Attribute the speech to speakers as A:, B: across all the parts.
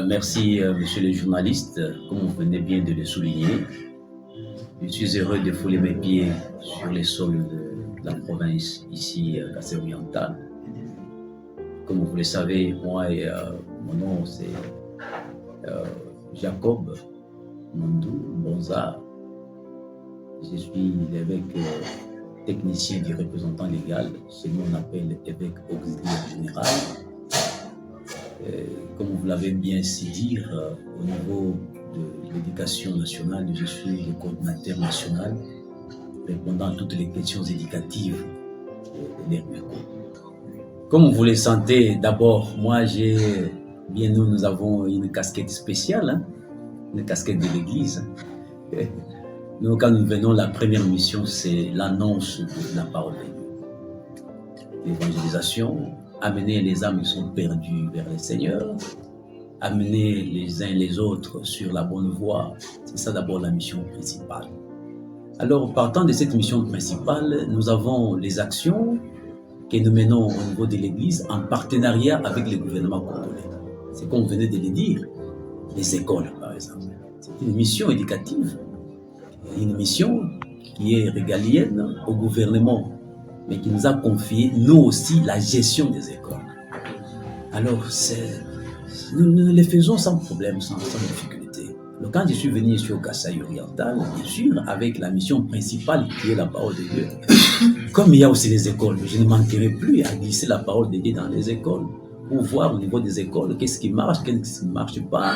A: Merci, monsieur le journaliste. Comme vous venez bien de le souligner, je suis heureux de fouler mes pieds sur les sols de la province, ici, Kassai-Oriental. Comme vous le savez, moi, mon nom, c'est Jacob Mondou Bonza. Je suis l'évêque technicien du représentant légal, ce qu'on appelle évêque auxiliaire général. Comme vous l'avez bien su dire, au niveau de l'éducation nationale, je suis le coordinateur national répondant à toutes les questions éducatives de l'ERMECO. Comme vous le sentez, d'abord, moi, nous avons une casquette spéciale, une casquette de l'Église. Nous, quand nous venons, la première mission, c'est l'annonce de la parole de Dieu. L'évangélisation, amener les âmes qui sont perdues vers le Seigneur, amener les uns les autres sur la bonne voie. C'est ça d'abord la mission principale. Alors, partant de cette mission principale, nous avons les actions que nous menons au niveau de l'Église en partenariat avec le gouvernement congolais. C'est comme vous venez de le dire, les écoles par exemple. C'est une mission éducative, une mission qui est régalienne au gouvernement, mais qui nous a confié, nous aussi, la gestion des écoles. Alors, nous les faisons sans problème, sans difficulté. Donc, quand je suis venu ici au Kassai-Oriental, bien sûr, avec la mission principale qui est la parole de Dieu, comme il y a aussi les écoles, je ne manquerai plus à glisser la parole de Dieu dans les écoles, pour voir au niveau des écoles qu'est-ce qui marche, qu'est-ce qui ne marche pas,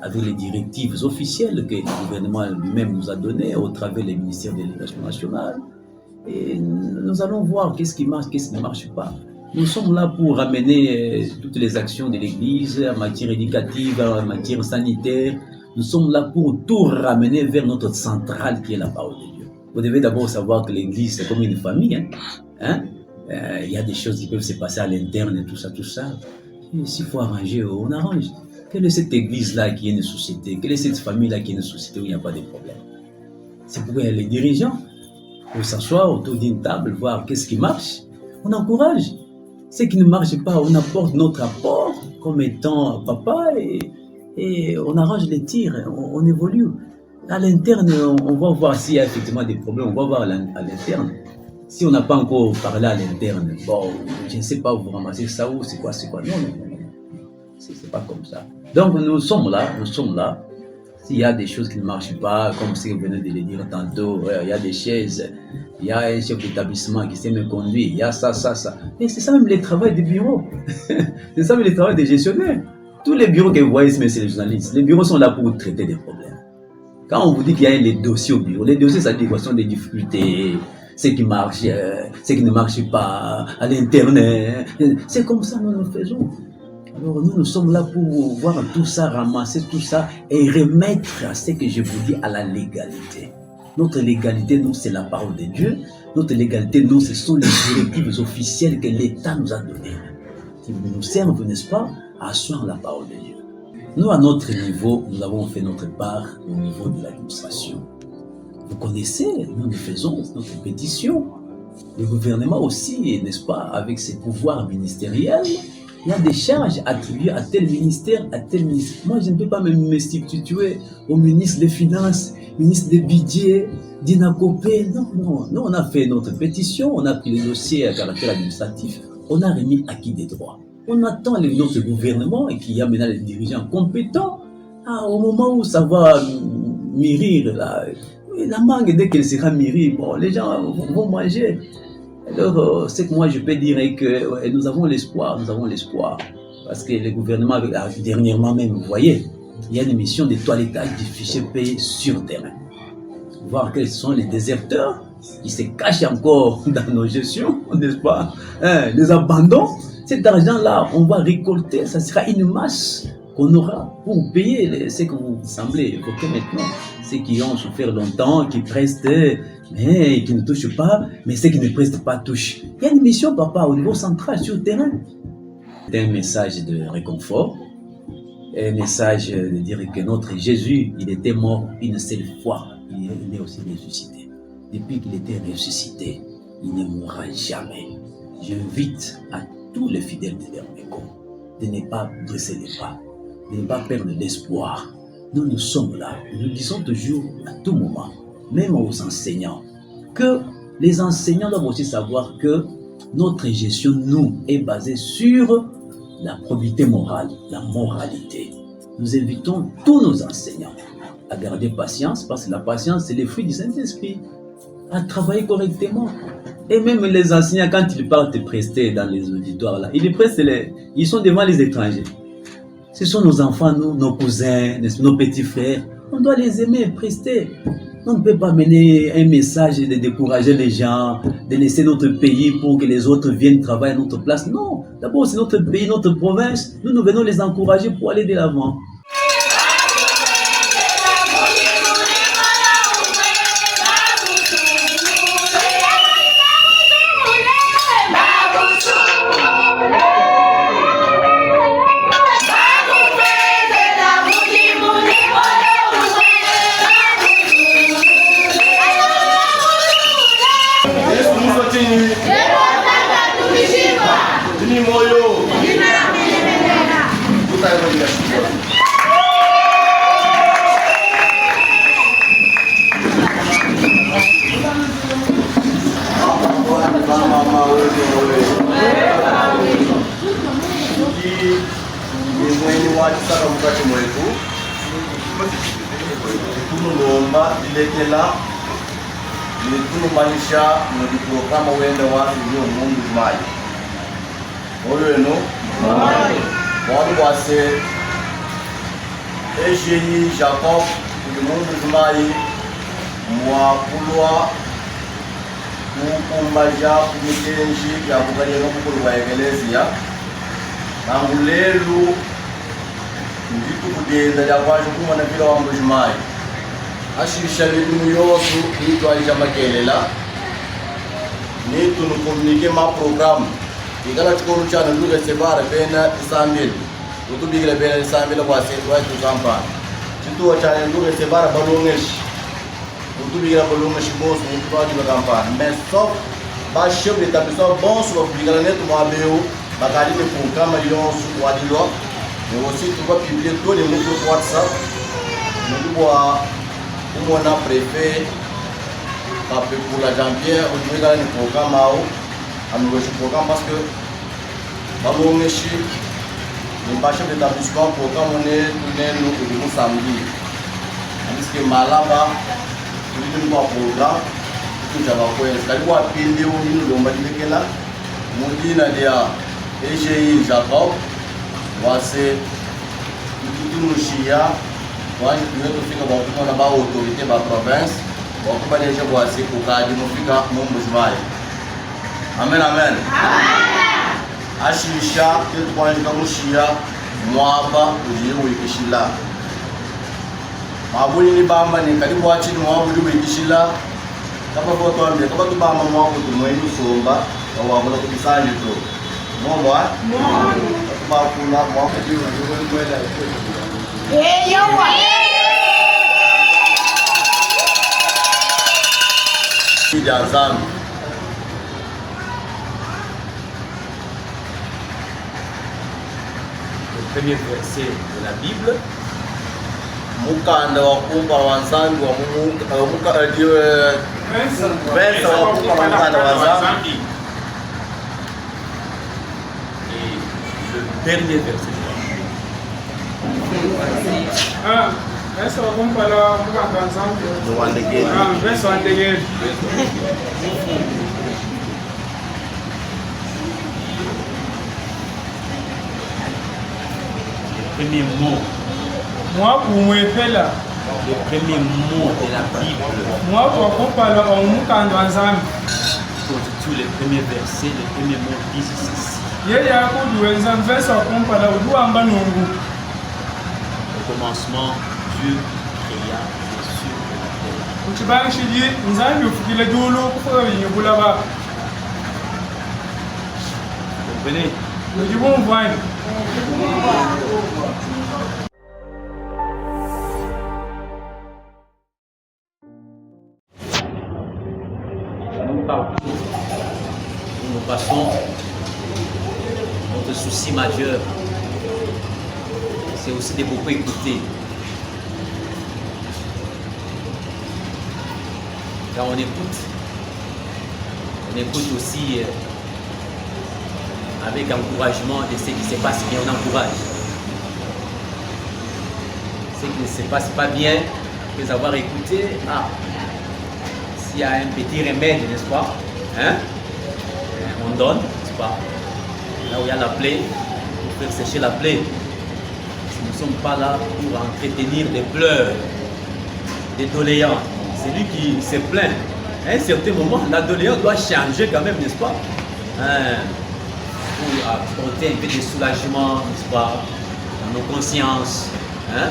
A: avec les directives officielles que le gouvernement lui-même nous a données au travers des ministères de l'Éducation nationale. Et nous allons voir qu'est-ce qui marche, qu'est-ce qui ne marche pas. Nous sommes là pour ramener toutes les actions de l'Église en matière éducative, en matière sanitaire. Nous sommes là pour tout ramener vers notre centrale qui est la parole de Dieu. Vous devez d'abord savoir que l'Église, c'est comme une famille. Il y a des choses qui peuvent se passer à l'interne, tout ça. S'il faut arranger, on arrange. Quelle est cette Église-là qui est une société? Quelle est cette famille-là qui est une société où il n'y a pas de problème? C'est pourquoi les dirigeants, pour s'asseoir autour d'une table, voir qu'est-ce qui marche, on encourage. Ce qui ne marche pas, on apporte notre apport comme étant papa et on arrange les tirs, on évolue. À l'interne, on va voir s'il y a effectivement des problèmes, on va voir à l'interne. Si on n'a pas encore parlé à l'interne, bon, je ne sais pas, vous ramassez ça ou c'est quoi. Non. C'est pas comme ça. Donc nous sommes là. S'il y a des choses qui ne marchent pas, comme si vous venez de le dire tantôt, il y a des chaises, il y a un chef d'établissement qui s'est mal conduit, il y a ça. Et c'est ça même le travail des bureaux. C'est ça même le travail des gestionnaires. Tous les bureaux que vous voyez, c'est les journalistes. Les bureaux sont là pour traiter des problèmes. Quand on vous dit qu'il y a les dossiers au bureau, les dossiers, ça dit quoi? Ce sont des difficultés, ce qui marche, ce qui ne marche pas, à l'internet. C'est comme ça que nous faisons. Alors nous sommes là pour voir tout ça, ramasser tout ça et remettre à ce que je vous dis à la légalité. Notre légalité, nous, c'est la parole de Dieu. Notre légalité, nous, ce sont les directives officielles que l'État nous a données. Qui nous servent, n'est-ce pas, à asseoir la parole de Dieu. Nous, à notre niveau, nous avons fait notre part au niveau de l'administration. Vous connaissez, nous faisons notre pétition. Le gouvernement aussi, n'est-ce pas, avec ses pouvoirs ministériels, il y a des charges attribuées à tel ministère, à tel ministère. Moi, je ne peux pas me substituer au ministre des Finances, ministre des Budgets, d'Inacopé. Non. Nous, on a fait notre pétition, on a pris le dossier à caractère administratif, on a remis acquis des droits. On attend notre gouvernement et qu'il y a maintenant les dirigeants compétents. Au moment où ça va mûrir, la mangue, dès qu'elle sera mûrie, bon, les gens vont manger. Alors, c'est que moi je peux dire que nous avons l'espoir. Parce que le gouvernement, dernièrement même, vous voyez, il y a une mission de toilettage du fichier payé sur terrain. Voir quels sont les déserteurs qui se cachent encore dans nos gestions, n'est-ce pas? Les abandons. Cet argent-là, on va récolter, ça sera une masse qu'on aura pour payer ce que vous semblez évoquer maintenant. Ceux qui ont souffert longtemps, qui prestent, mais qui ne touchent pas, mais ceux qui ne prestent pas touchent. Il y a une mission, papa, au niveau central, sur le terrain. C'est un message de réconfort, un message de dire que notre Jésus, il était mort une seule fois, il est aussi ressuscité. Depuis qu'il était ressuscité, il ne mourra jamais. J'invite à tous les fidèles de l'ERMECO de ne pas dresser les pas, de ne pas perdre l'espoir. Nous sommes là. Nous disons toujours à tout moment, même aux enseignants, que les enseignants doivent aussi savoir que notre gestion, nous, est basée sur la probité morale, la moralité. Nous invitons tous nos enseignants à garder patience, parce que la patience, c'est le fruit du Saint-Esprit, à travailler correctement. Et même les enseignants, quand ils partent prester dans les auditoires, là, ils sont devant les étrangers. Ce sont nos enfants, nous, nos cousins, nos petits frères. On doit les aimer, prester. On ne peut pas mener un message de décourager les gens, de laisser notre pays pour que les autres viennent travailler à notre place. Non, d'abord c'est notre pays, notre province. Nous venons les encourager pour aller de l'avant.
B: Manisha muri programa wenda wa iyo mungu mai oyo no wanu wase Eugénie Jacob muri mungu mai mwakulwa kukumbaja kumitenji ya kugaliya no kukulu wa ekelezia nangulelu nditu kudenda ya kwaje kumana bila wa mungu mai ashirisha limu yosu nitu aisha makelela nitu nukomunike ma programu igala chikoru chana nduga sebara bena isambili utubigila bena isambili kwa sewa tu kampani chitu wachana nduga sebara balongeshi utubigila balongeshi bosu mutwaji ba kampani mais sauf ba chef d'établissement bon sur bigala netu mwabeu bakali ne programme yonsu wadilo mais aussi tu vas publier tous les mots sur WhatsApp nous on a préfet pour la Jean-Pierre au niveau de programme programme parce que dans mon métier le chef d'établissement programme on est nous samedi parce que malaba tout le programme tout ça va quoi c'est quoi pile au niveau de Mbadikela Moudina dia EGI Jacob wase tout nous chia waje tunatofika kwa na ba autorité ba province kwa kubadilisha kwa siku kadi mufika Mungu zimai. Amen amen. Ashisha kitu kwa njika mushia mwaba ujiye wikishila. Mabuli ni bamba ni karibu wachi ni mwabu ujiye wikishila. Kapa kwa tuambia kapa tu bamba mwabu tumwenu somba kwa wabula kubisanje tu. Mwomba? Mwomba. Kapa kuna mwabu ujiye wikishila.
A: Le premier verset de la Bible.
B: Mukanda wa kumpa wanzangu wa Vensa wa kumpa mukanda wanzangu.
A: Et le dernier verset.
C: Verso kumpala mukanda wanzangu. Verso andegeli.
A: Le premier mot.
C: Moi pour mwepela.
A: Le premier mot de la Bible.
C: Moi pour kumpala mukanda wanzangu.
A: Constitue le premier verset, le premier mot dit ceci.
C: Yeye akuduweza verso kumpala uduamba nungu.
A: Au commencement, Dieu créa les cieux et la terre.
C: Uchibangishiji nzambi ufukile julu kufuka binyubula ba.
A: Comprenez?
C: Ujibumvani.
A: Nous passons, notre souci majeur,
D: c'est aussi de beaucoup écouter. Quand on écoute aussi avec encouragement de ce qui se passe bien, on encourage. Ce qui ne se passe pas bien, après avoir écouté, s'il y a un petit remède, n'est-ce pas, hein? On donne, n'est-ce pas? Là où il y a la plaie, on fait sécher la plaie. Nous ne sommes pas là pour entretenir des pleurs, des doléances. C'est lui qui se plaint. À un certain moment, la doléance doit changer quand même, n'est-ce pas? Pour apporter un peu de soulagement, n'est-ce pas, dans nos consciences. Hein?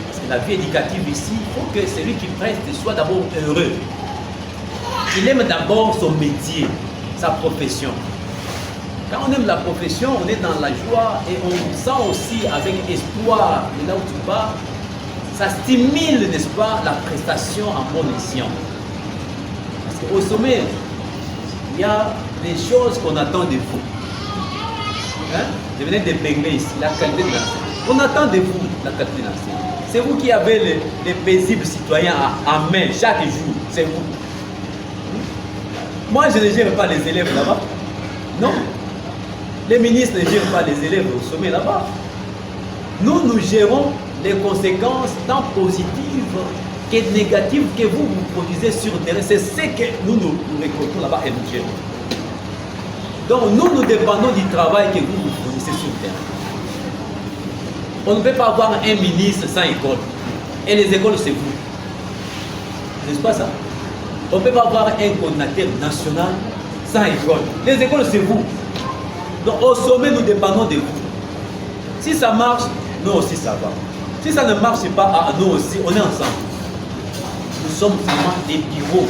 D: Parce que la vie éducative ici, il faut que celui qui prête soit d'abord heureux. Il aime d'abord son métier, sa profession. Quand on aime la profession, on est dans la joie et on sent aussi avec espoir, et là où tu pars, ça stimule, n'est-ce pas, la prestation en bon escient. Parce qu'au sommet, il y a des choses qu'on attend de vous. Hein? Je venais de baigner ici, la qualité de l'enseignement. On attend de vous la qualité de l'enseignement. C'est vous qui avez les paisibles citoyens en main chaque jour, c'est vous. Moi, je ne gère pas les élèves là-bas. Non. Les ministres ne gèrent pas les élèves au sommet là-bas. Nous gérons les conséquences tant positives que négatives que vous produisez sur le terrain. C'est ce que nous récoltons là-bas et nous gérons. Donc nous dépendons du travail que vous fournissez sur le terrain. On ne peut pas avoir un ministre sans école. Et les écoles, c'est vous. N'est-ce pas ça? On ne peut pas avoir un coordinateur national sans école. Les écoles, c'est vous. Donc au sommet, nous dépendons de vous. Si ça marche, nous aussi ça va. Si ça ne marche pas, nous aussi, on est ensemble. Nous sommes vraiment des bureaux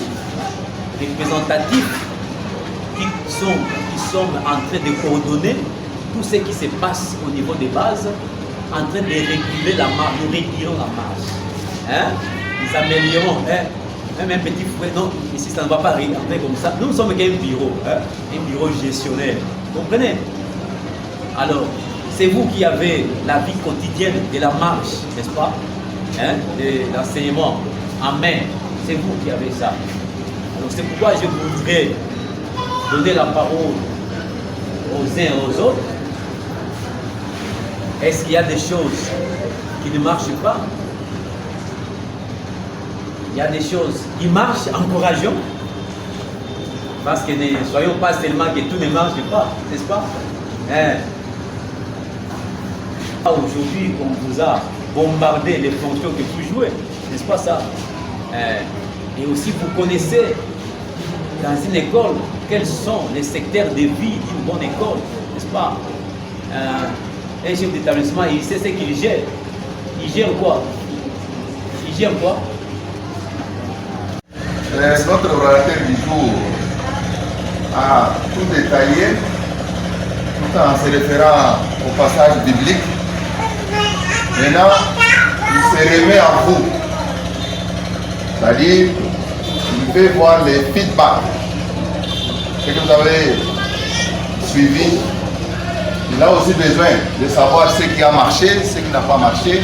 D: représentatifs qui sont en train de coordonner tout ce qui se passe au niveau des bases, en train de réguler la marche. Nous régulons la marche. Hein? Nous améliorons. Hein? Même un petit fouet, non, ici ça ne va pas rentrer comme ça. Nous sommes qu'un bureau, hein? Un bureau gestionnaire. Vous comprenez? Alors, c'est vous qui avez la vie quotidienne de la marche, n'est-ce pas? Hein? De l'enseignement en main. C'est vous qui avez ça. Alors c'est pourquoi je voudrais donner la parole aux uns et aux autres. Est-ce qu'il y a des choses qui ne marchent pas? Il y a des choses qui marchent, encourageons. Parce que ne soyons pas seulement que tout ne marche pas, n'est-ce pas? Hein? Aujourd'hui, on vous a bombardé les fonctions que vous jouez, n'est-ce pas ça? Et aussi, vous connaissez dans une école quels sont les secteurs de vie d'une bonne école, n'est-ce pas? Un chef d'établissement, il sait ce qu'il gère. Il gère quoi? Il gère quoi?
E: Notre orateur du jour a tout détaillé, tout en se référant au passage biblique. Maintenant, il se remet à vous. C'est-à-dire, il peut voir les feedbacks. Ce que vous avez suivi. Il a aussi besoin de savoir ce qui a marché, ce qui n'a pas marché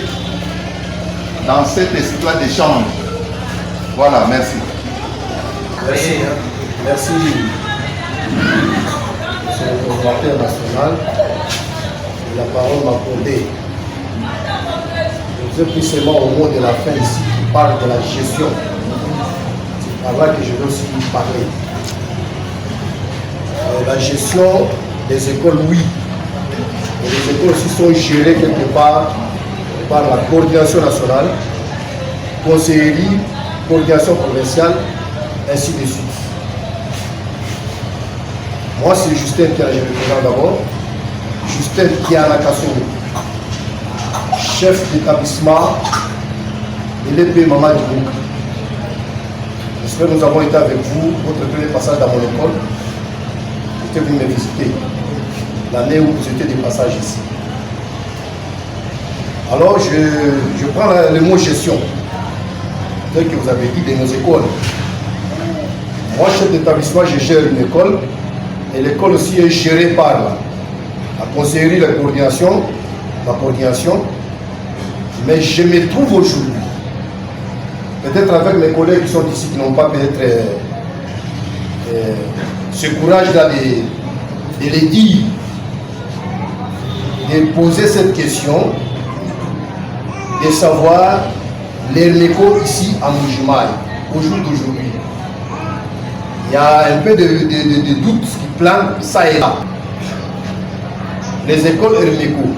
E: dans cette histoire d'échange. Voilà, merci.
F: Merci. Merci, monsieur le coordinateur national, de la parole m'accordée. Je vous ai pris seulement au mot de la fin ici, qui parle de la gestion. C'est par là que je veux aussi parler. La gestion des écoles, oui. Et les écoles aussi sont gérées quelque part par la coordination nationale, conseillerie, coordination provinciale, ainsi de suite. Moi, c'est Justin qui a géré le programme d'abord. Justin Kianakasso, chef d'établissement de l'EP Maman Djibouk. J'espère que nous avons été avec vous, votre premier passage dans mon école. Vous êtes venu me visiter l'année où vous étiez de passage ici. Alors, je prends le mot gestion, tel que vous avez dit, de nos écoles. Moi, chef d'établissement, je gère une école et l'école aussi est gérée par la conseillerie, la coordination Mais je me trouve aujourd'hui, peut-être avec mes collègues qui sont ici, qui n'ont pas peut-être ce courage de les dire, de poser cette question, de savoir l'Herméco ici à Mbuji-Mayi, au jour d'aujourd'hui. Il y a un peu de doutes qui planent ça et là. Les écoles Herméco.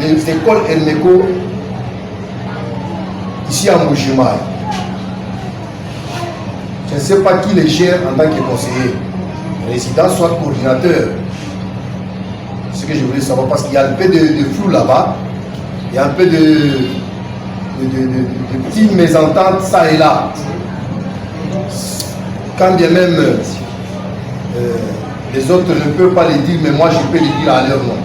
F: Les écoles Herméco ici à Mbuji-Mayi. Je ne sais pas qui les gère en tant que conseiller, résident, soit coordinateur. C'est ce que je voulais savoir parce qu'il y a un peu de flou là-bas. Il y a un peu de petites mésententes ça et là. Quand bien même les autres ne peuvent pas les dire, mais moi je peux les dire à leur nom.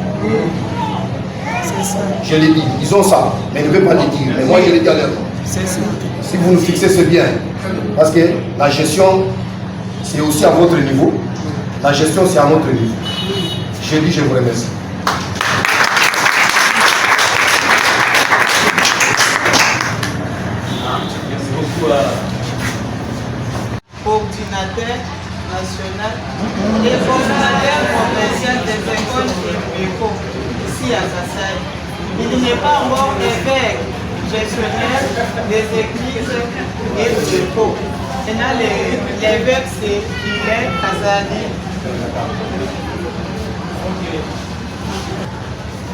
F: Je les dis, ils ont ça, mais ils ne peuvent pas les dire, mais moi je les dis à leur nom. Si vous nous fixez, c'est bien. Parce que la gestion, c'est aussi à votre niveau. La gestion, c'est à notre niveau. Je dis, je vous remercie.
G: Coordinateur national et coordinateur provincial des écoles Herméco ici à Kassaï. Il n'est pas encore évêque gestionnaire des églises et du dépôt. Maintenant, l'évêque, c'est Guilin Kazali.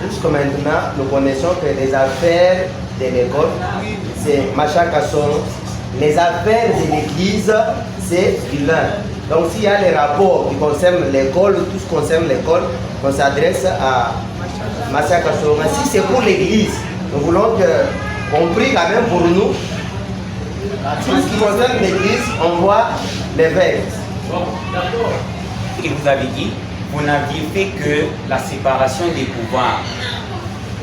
H: Jusqu'à maintenant, nous connaissons que les affaires de l'école, c'est Macha Kasson. Les affaires de l'église, c'est Guilin. Donc s'il y a les rapports qui concernent l'école, tout ce qui concerne l'école, on s'adresse à Macha Kasson. Mais si c'est pour l'église, nous voulons que, compris quand même pour nous, tout ce qui concerne l'église, on voit l'évêque.
I: Bon, d'accord. Ce que vous avez dit, vous n'aviez fait que la séparation des pouvoirs.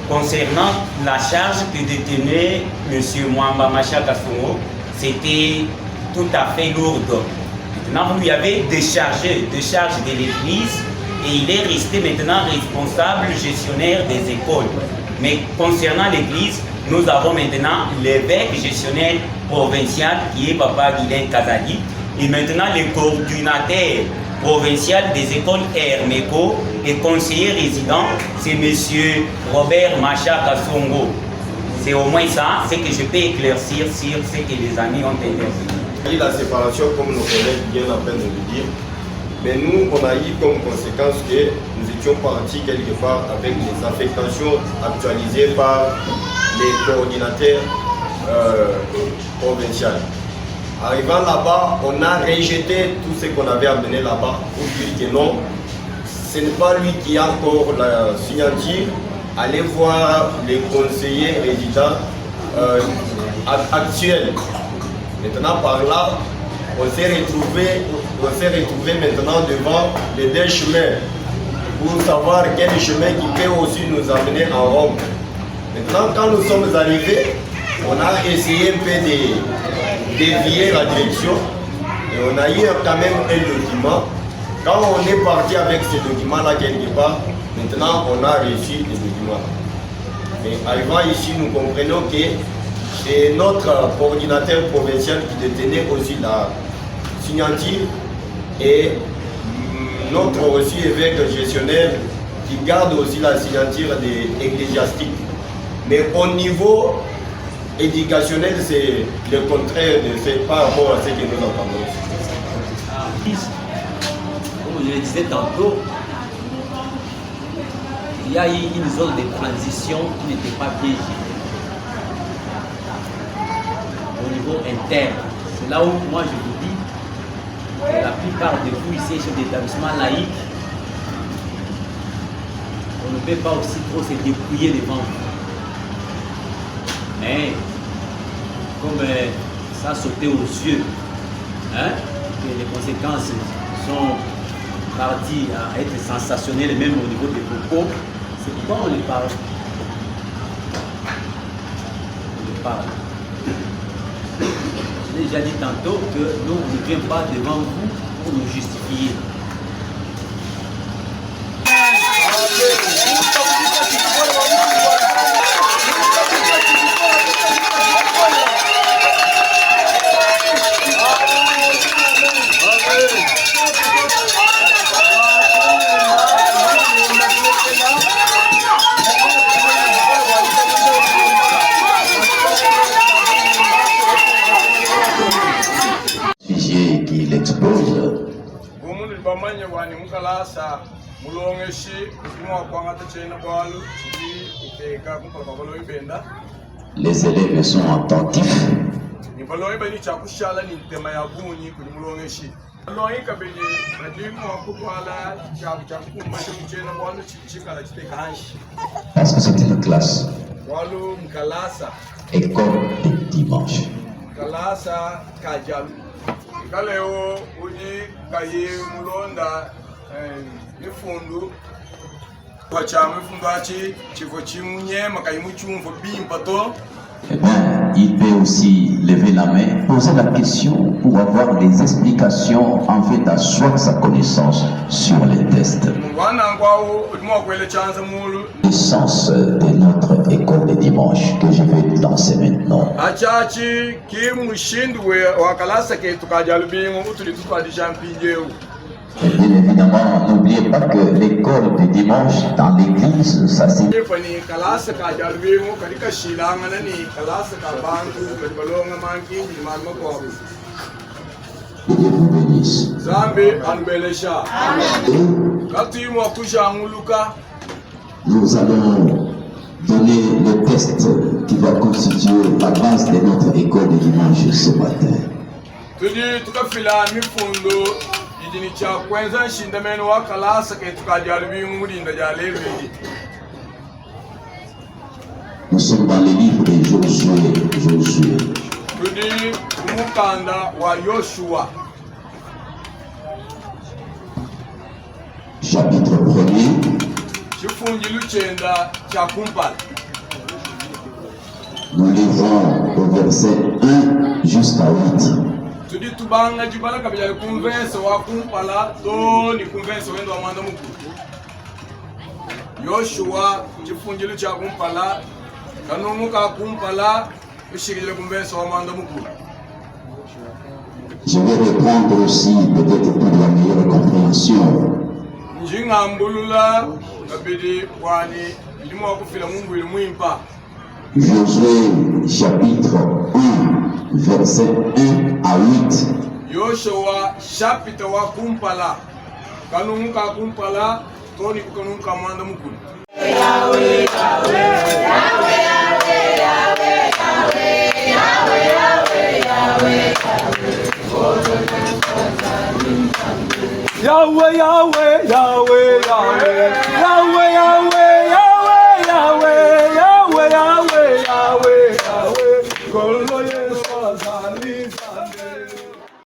I: Concernant la charge que détenait M. Mwamba Macha Kasongo, c'était tout à fait lourde. Maintenant, vous lui avez déchargé de charge de l'église et il est resté maintenant responsable gestionnaire des écoles. Mais concernant l'église, nous avons maintenant l'évêque gestionnaire provincial qui est Papa Guilin Kazali et maintenant le coordinateur provincial des écoles Herméco et conseiller résident, c'est M. Robert Macha Kasongo. C'est au moins ça, c'est que je peux éclaircir sur ce que les amis ont intervenu.
B: La séparation, comme nos collègues viennent à peine de le dire, mais nous, on a eu comme conséquence que nous étions partis quelque part avec les affectations actualisées par les coordinateurs provinciaux. Arrivant là-bas, on a rejeté tout ce qu'on avait amené là-bas pour dire que non, ce n'est pas lui qui a encore la signature. Allez voir les conseillers résidents actuels. Maintenant, par là, on s'est retrouvé maintenant devant les deux chemins pour savoir quel chemin qui peut aussi nous amener en Rome. Maintenant, quand nous sommes arrivés, on a essayé un peu de dévier la direction et on a eu quand même un document. Quand on est parti avec ce document-là quelque part, maintenant on a reçu les documents. Mais arrivant ici, nous comprenons que c'est notre coordinateur provincial qui détenait aussi la signature et notre aussi évêque gestionnaire qui garde aussi la signature des ecclésiastiques. Mais au niveau éducationnel, c'est le contraire de ce par rapport à ce que nous entendons.
D: Comme je le disais tantôt, il y a eu une zone de transition qui n'était pas bien gérée au niveau interne. C'est là où moi je vous dis que la plupart de vous ici, chefs d'établissement laïque, on ne peut pas aussi trop se dépouiller devant vous. Mais comme ça a sauté aux yeux, hein, que les conséquences sont parties à être sensationnelles même au niveau des propos, c'est pourquoi on les parle. On les parle. J'ai déjà dit tantôt que nous, on ne vient pas devant vous pour nous justifier.
C: Kalasa, Moulongeshi,
A: Les élèves sont attentifs. Parce que c'est une classe. École de dimanche. Eh bien, il peut aussi lever la main, poser la question pour avoir des explications en fait d'asseoir sa connaissance sur les tests. L'essence de notre école de dimanche que je vais lancer maintenant. Et bien évidemment, n'oubliez pas que l'école du dimanche dans l'église, ça c'est... Que Dieu vous bénisse. Nous allons donner le test qui va constituer la base de notre école de dimanche ce matin. Nous sommes dans les livres de Josué. Chapitre 1er. Nous livrons au verset 1 jusqu'à 8.
C: Yoshua chifungilu cha kumpala kanumuka kumpala ushikile kumbenso wa manda mukuru.
A: Je vais répondre aussi peut-être pour la meilleure compréhension.
C: Njingambulula kabidi wani limu wakufila mungu ilimwimpa.
A: Josué chapitre 1 verset 1 à 8.
C: Yoshua chapitre wa kumpala kanumuka kumpala toni kukanumuka manda mukuru.